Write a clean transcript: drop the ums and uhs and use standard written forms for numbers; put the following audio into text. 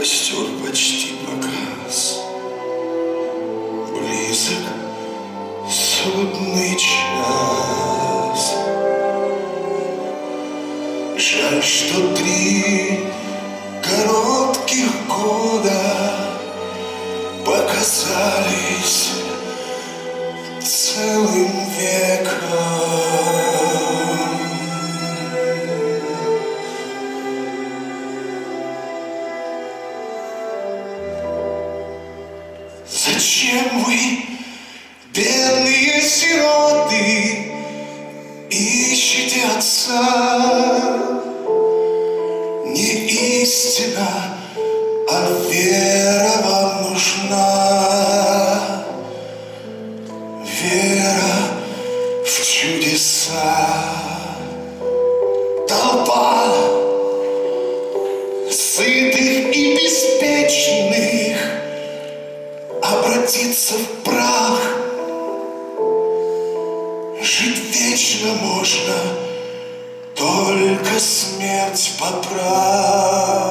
Костер почти погас, близок судный час. Жаль, что 3 коротких года показались целым веком. Зачем вы, бедные сироты, ищете отца? Не истина, а вера вам нужна. Вера в чудеса. Толпа сытых и беспечных обратиться в прах. Жить вечно можно, только смерть поправ.